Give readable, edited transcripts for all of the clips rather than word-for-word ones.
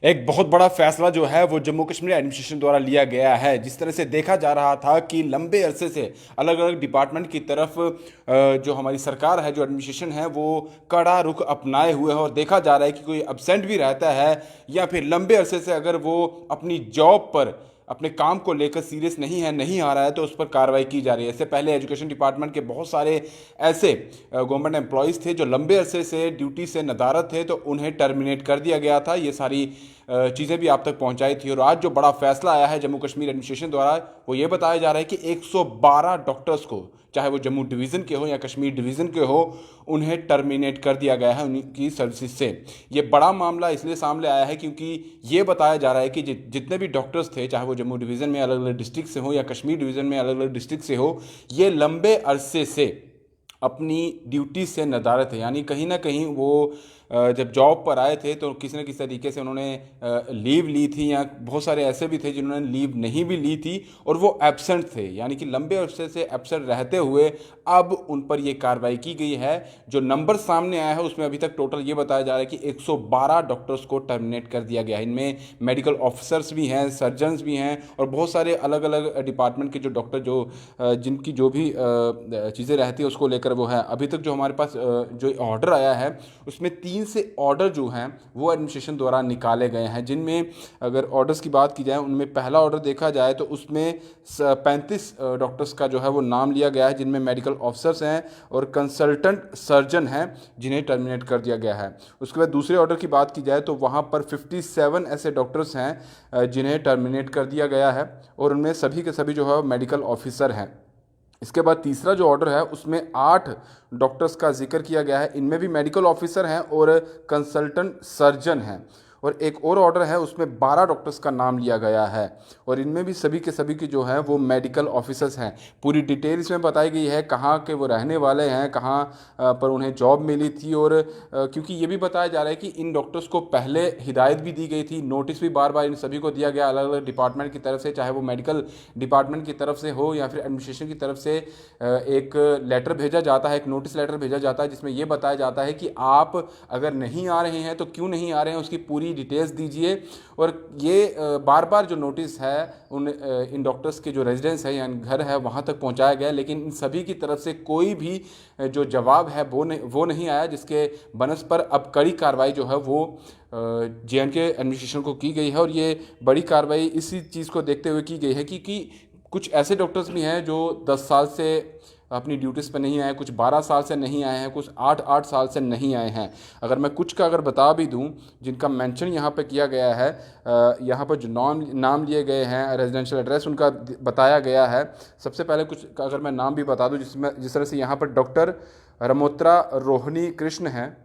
एक बहुत बड़ा फैसला जो है वो जम्मू कश्मीर एडमिनिस्ट्रेशन द्वारा लिया गया है। जिस तरह से देखा जा रहा था कि लंबे अरसे से अलग अलग डिपार्टमेंट की तरफ जो हमारी सरकार है, जो एडमिनिस्ट्रेशन है, वो कड़ा रुख अपनाए हुए है और देखा जा रहा है कि कोई एब्सेंट भी रहता है या फिर लंबे अरसे से अगर वो अपनी जॉब पर अपने काम को लेकर सीरियस नहीं है, नहीं आ रहा है, तो उस पर कार्रवाई की जा रही है। इससे पहले एजुकेशन डिपार्टमेंट के बहुत सारे ऐसे गवर्नमेंट एम्प्लॉयज़ थे जो लंबे अरसे से ड्यूटी से नदारत थे, तो उन्हें टर्मिनेट कर दिया गया था। ये सारी चीज़ें भी आप तक पहुंचाई थी। और आज जो बड़ा फैसला आया है जम्मू कश्मीर एडमिनिस्ट्रेशन द्वारा, वो ये बताया जा रहा है कि 112 डॉक्टर्स को, चाहे वो जम्मू डिवीज़न के हो या कश्मीर डिवीज़न के हो, उन्हें टर्मिनेट कर दिया गया है उनकी सर्विसेज से। ये बड़ा मामला इसलिए सामने आया है क्योंकि ये बताया जा रहा है कि जितने भी डॉक्टर्स थे, चाहे वो जम्मू डिवीज़न में अलग अलग डिस्ट्रिक्ट से हो या कश्मीर डिवीज़न में अलग अलग डिस्ट्रिक्ट से हो, ये लंबे अरसे से अपनी ड्यूटी से नदारत है। यानी कहीं ना कहीं वो जब जॉब पर आए थे तो किसी न किसी तरीके से उन्होंने लीव ली थी, या बहुत सारे ऐसे भी थे जिन्होंने लीव नहीं भी ली थी और वो एब्सेंट थे। यानी कि लंबे अरसे से एब्सेंट रहते हुए अब उन पर ये कार्रवाई की गई है। जो नंबर सामने आया है उसमें अभी तक टोटल ये बताया जा रहा है कि 112 डॉक्टर्स को टर्मिनेट कर दिया गया है। इनमें मेडिकल ऑफिसर्स भी हैं, सर्जन्स भी हैं और बहुत सारे अलग अलग डिपार्टमेंट के जो डॉक्टर, जो जिनकी जो भी चीज़ें रहती है उसको लेकर वो है। अभी तक जो हमारे पास जो ऑर्डर आया है उसमें 3 से ऑर्डर जो हैं वो एडमिनिस्ट्रेशन द्वारा निकाले गए हैं, जिनमें अगर ऑर्डर्स की बात की जाए, उनमें पहला ऑर्डर देखा जाए तो उसमें 35 डॉक्टर्स का जो है वो नाम लिया गया है, जिनमें मेडिकल ऑफिसर्स हैं और कंसल्टेंट सर्जन हैं जिन्हें टर्मिनेट कर दिया गया है। उसके बाद दूसरे ऑर्डर की बात की जाए तो वहाँ पर 57 ऐसे डॉक्टर्स हैं जिन्हें टर्मिनेट कर दिया गया है और उनमें सभी के सभी जो है मेडिकल ऑफिसर हैं। इसके बाद तीसरा जो ऑर्डर है उसमें 8 डॉक्टर्स का जिक्र किया गया है, इनमें भी मेडिकल ऑफिसर हैं और कंसल्टेंट सर्जन हैं। और एक और ऑर्डर है उसमें 12 डॉक्टर्स का नाम लिया गया है और इनमें भी सभी के सभी की जो है वो मेडिकल ऑफिसर्स हैं। पूरी डिटेल इसमें बताई गई है, कहाँ के वो रहने वाले हैं, कहाँ पर उन्हें जॉब मिली थी। और क्योंकि ये भी बताया जा रहा है कि इन डॉक्टर्स को पहले हिदायत भी दी गई थी, नोटिस भी बार बार इन सभी को दिया गया अलग अलग डिपार्टमेंट की तरफ से, चाहे वो मेडिकल डिपार्टमेंट की तरफ से हो या फिर एडमिनिस्ट्रेशन की तरफ से। एक लेटर भेजा जाता है, एक नोटिस लेटर भेजा जाता है जिसमें यह बताया जाता है कि आप अगर नहीं आ रहे हैं तो क्यों नहीं आ रहे हैं, उसकी पूरी डिटेल्स दीजिए। और ये बार बार जो नोटिस है इन डॉक्टर्स के जो रेजिडेंस है या घर है वहाँ तक पहुँचाया गया, लेकिन इन सभी की तरफ से कोई भी जो जवाब है वो नहीं आया, जिसके बनस पर अब कड़ी कार्रवाई जो है वो JNK एडमिनिस्ट्रेशन को की गई है। और ये बड़ी कार्रवाई इसी चीज़ को देखते हुए की गई है कि कुछ ऐसे डॉक्टर्स भी हैं जो 10 साल से अपनी ड्यूटीज़ पर नहीं आए, कुछ 12 साल से नहीं आए हैं, कुछ 8 साल से नहीं आए हैं। अगर मैं कुछ का अगर बता भी दूं जिनका मेंशन यहाँ पे किया गया है, यहाँ पर जो नाम लिए गए हैं, रेजिडेंशियल एड्रेस उनका बताया गया है। सबसे पहले कुछ का अगर मैं नाम भी बता दूं, जिस तरह से यहाँ पर डॉक्टर रमोत्रा रोहिणी कृष्ण हैं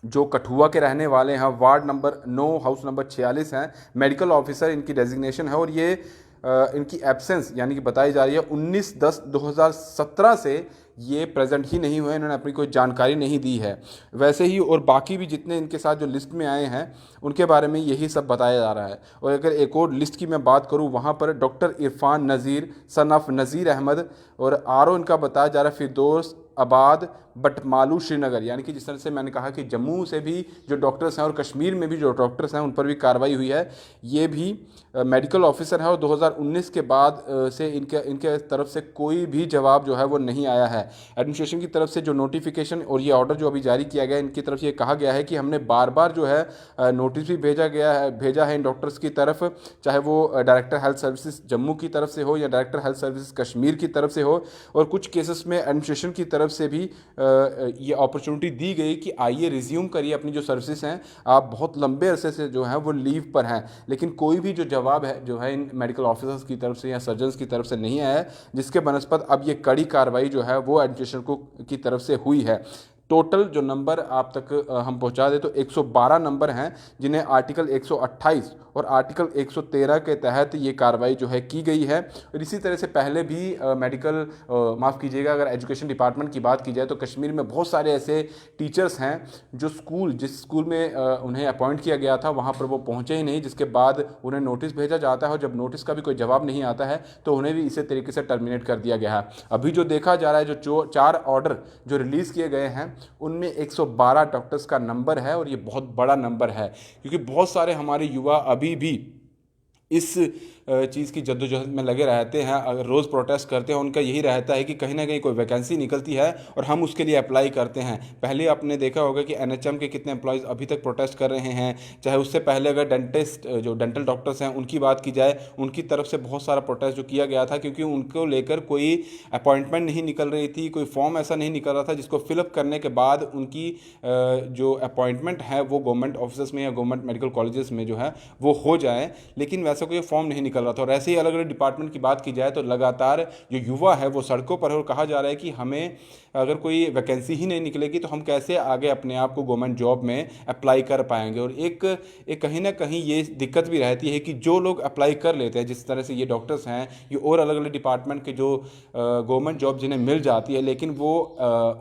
जो कठुआ के रहने वाले हैं, वार्ड नंबर 9 हाउस नंबर 46 हैं, मेडिकल ऑफिसर इनकी डेजिग्नेशन है। और ये इनकी एब्सेंस यानी कि बताई जा रही है 19/10/2017 से ये प्रेजेंट ही नहीं हुए, इन्होंने अपनी कोई जानकारी नहीं दी है। वैसे ही और बाकी भी जितने इनके साथ जो लिस्ट में आए हैं उनके बारे में यही सब बताया जा रहा है। और अगर एक और लिस्ट की मैं बात करूं, वहाँ पर doctor Irfan Nazir son of Nazir Ahmed और RO इनका बताया जा रहा है फिरदौस आबाद बटमालू श्रीनगर। यानी कि जिस तरह से मैंने कहा कि जम्मू से भी जो डॉक्टर्स हैं और कश्मीर में भी जो डॉक्टर्स हैं उन पर भी कार्रवाई हुई है, ये भी मेडिकल ऑफिसर है और 2019 के बाद से इनके तरफ से कोई भी जवाब जो है वो नहीं आया है। एडमिनिस्ट्रेशन की तरफ से जो नोटिफिकेशन और ये ऑर्डर जो अभी जारी किया गया है, इनकी तरफ से ये कहा गया है कि हमने बार बार जो है नोटिस भी भेजा है इन डॉक्टर्स की तरफ, चाहे वो डायरेक्टर हेल्थ सर्विसेज जम्मू की तरफ से हो या डायरेक्टर हेल्थ सर्विसेज कश्मीर की तरफ से हो। और कुछ केसेस में एडमिनिस्ट्रेशन की तरफ से भी ये अपॉर्चुनिटी दी गई कि आइए रिज्यूम करिए अपनी जो सर्विसेज हैं, आप बहुत लंबे अरसे से जो हैं वो लीव पर हैं, लेकिन कोई भी जो जवाब है जो है इन मेडिकल ऑफिसर्स की तरफ से या सर्जन्स की तरफ से नहीं आया है, जिसके बनस्पत अब ये कड़ी कार्रवाई जो है वो एडमिनिस्ट्रेशन की तरफ से हुई है। टोटल जो नंबर आप तक हम पहुंचा दें तो 112 नंबर हैं जिन्हें आर्टिकल 128 और आर्टिकल 113 के तहत ये कार्रवाई जो है की गई है। और इसी तरह से पहले भी माफ़ कीजिएगा, अगर एजुकेशन डिपार्टमेंट की बात की जाए तो कश्मीर में बहुत सारे ऐसे टीचर्स हैं जो जिस स्कूल में उन्हें अपॉइंट किया गया था वहाँ पर वो पहुँचे ही नहीं, जिसके बाद उन्हें नोटिस भेजा जाता है और जब नोटिस का भी कोई जवाब नहीं आता है तो उन्हें भी इसी तरीके से टर्मिनेट कर दिया गया है। अभी जो देखा जा रहा है, जो 4 ऑर्डर जो रिलीज़ किए गए हैं उनमें 112 डॉक्टर्स का नंबर है और ये बहुत बड़ा नंबर है, क्योंकि बहुत सारे हमारे युवा अभी भी इस चीज़ की जद्दोजहद में लगे रहते हैं। अगर रोज़ प्रोटेस्ट करते हैं, उनका यही रहता है कि कहीं ना कहीं कोई वैकेंसी निकलती है और हम उसके लिए अप्लाई करते हैं। पहले आपने देखा होगा कि एनएचएम के कितने एम्प्लॉयज़ अभी तक प्रोटेस्ट कर रहे हैं। चाहे उससे पहले अगर डेंटिस्ट जो डेंटल डॉक्टर्स हैं उनकी बात की जाए, उनकी तरफ से बहुत सारा प्रोटेस्ट जो किया गया था, क्योंकि उनको लेकर कोई अपॉइंटमेंट नहीं निकल रही थी, कोई फॉर्म ऐसा नहीं निकल रहा था जिसको फिलअप करने के बाद उनकी जो अपॉइंटमेंट है वो गवर्नमेंट ऑफिस में या गवर्नमेंट मेडिकल कॉलेजेस में जो है वो हो जाए, लेकिन वैसा कोई फॉर्म नहीं निकल रहा था। और ऐसे ही अलग अलग डिपार्टमेंट की बात की जाए तो लगातार जो युवा है वो सड़कों पर है और कहा जा रहा है कि हमें अगर कोई वैकेंसी ही नहीं निकलेगी तो हम कैसे आगे अपने आप को गवर्नमेंट जॉब में अप्लाई कर पाएंगे। और एक कहीं ना कहीं ये दिक्कत भी रहती है कि जो लोग अप्लाई कर लेते हैं, जिस तरह से ये डॉक्टर्स हैं, ये और अलग अलग डिपार्टमेंट के जो गवर्नमेंट जॉब जिन्हें मिल जाती है, लेकिन वो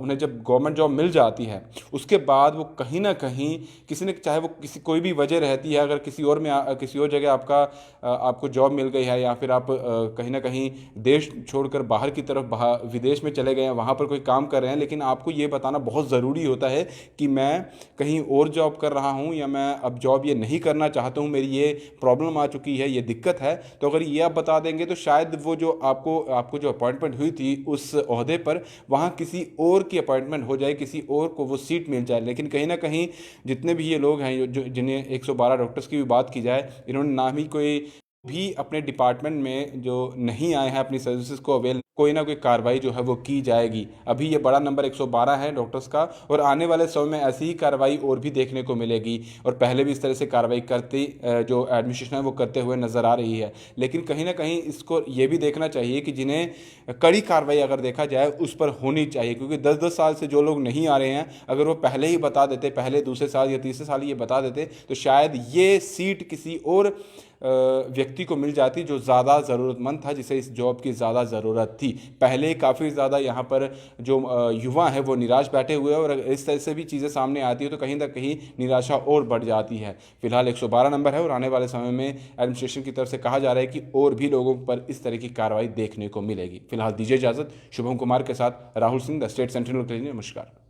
उन्हें जब गवर्नमेंट जॉब मिल जाती है उसके बाद वो कहीं ना कहीं किसी ने, चाहे वो किसी कोई भी वजह रहती है, अगर किसी और में किसी और जगह आपको जॉब मिल गई है या फिर आप कहीं ना कहीं देश छोड़कर बाहर की तरफ विदेश में चले गए हैं, वहाँ पर कोई काम कर रहे हैं, लेकिन आपको ये बताना बहुत ज़रूरी होता है कि मैं कहीं और जॉब कर रहा हूँ या मैं अब जॉब ये नहीं करना चाहता हूँ, मेरी ये प्रॉब्लम आ चुकी है, ये दिक्कत है। तो अगर ये आप बता देंगे तो शायद वो जो आपको जो अपॉइंटमेंट हुई थी उस ओहदे पर, वहाँ किसी और की अपॉइंटमेंट हो जाए, किसी और को वो सीट मिल जाए। लेकिन कहीं ना कहीं जितने भी ये लोग हैं जो जिन्हें 112 डॉक्टर्स की भी बात की जाए, इन्होंने ना ही कोई भी अपने डिपार्टमेंट में जो नहीं आए हैं अपनी सर्विसेज को अवेल, कोई ना कोई कार्रवाई जो है वो की जाएगी। अभी ये बड़ा नंबर 112 है डॉक्टर्स का, और आने वाले समय में ऐसी ही कार्रवाई और भी देखने को मिलेगी। और पहले भी इस तरह से कार्रवाई करती जो एडमिनिस्ट्रेशन है वो करते हुए नज़र आ रही है। लेकिन कहीं ना कहीं इसको ये भी देखना चाहिए कि जिन्हें कड़ी कार्रवाई अगर देखा जाए उस पर होनी चाहिए, क्योंकि 10-10 साल से जो लोग नहीं आ रहे हैं, अगर वो पहले ही बता देते, पहले दूसरे साल या तीसरे साल ये बता देते, तो शायद ये सीट किसी और व्यक्ति को मिल जाती जो ज़्यादा ज़रूरतमंद था, जिसे इस जॉब की ज़्यादा ज़रूरत थी। पहले काफ़ी ज़्यादा यहाँ पर जो युवा हैं वो निराश बैठे हुए हैं, और इस तरह से भी चीज़ें सामने आती है तो कहीं ना कहीं निराशा और बढ़ जाती है। फिलहाल 112 नंबर है और आने वाले समय में एडमिनिस्ट्रेशन की तरफ से कहा जा रहा है कि और भी लोगों पर इस तरह की कार्रवाई देखने को मिलेगी। फिलहाल दीजिए इजाज़त। शुभम कुमार के साथ Rahul Singh, the state central clinic. नमस्कार।